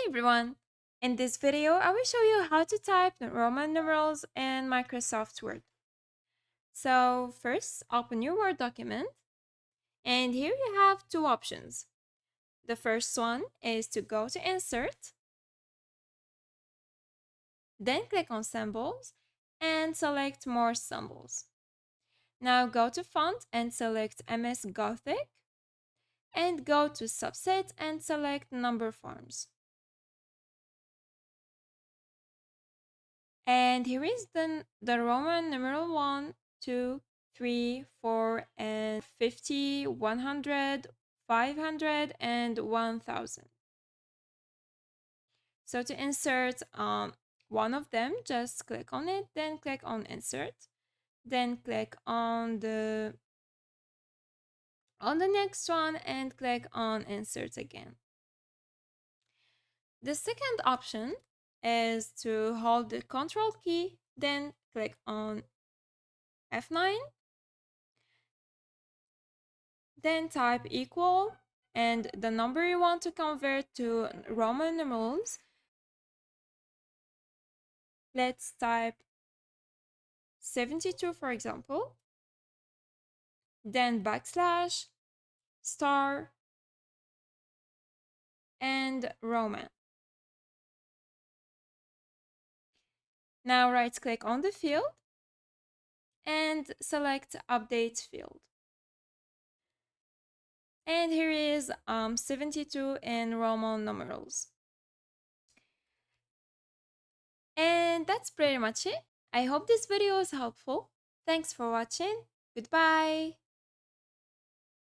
Hi everyone! In this video, I will show you how to type the Roman numerals in Microsoft Word. So first, open your Word document, and here you have two options. The first one is to go to Insert, then click on Symbols, and select More Symbols. Now go to Font and select MS Gothic, and go to Subset and select Number Forms. And here is the Roman numeral 1, 2, 3, 4, and 50, 100, 500, and 1000. So to insert one of them, just click on it, then click on Insert, then click on the next one and click on Insert again. The second option is to hold the Control key, then click on F9, then type equal and the number you want to convert to Roman numerals. Let's type 72 for example, then backslash, star, and Roman. Now right click on the field and select update field. And here is 72 in Roman numerals. And that's pretty much it. I hope this video was helpful. Thanks for watching. Goodbye.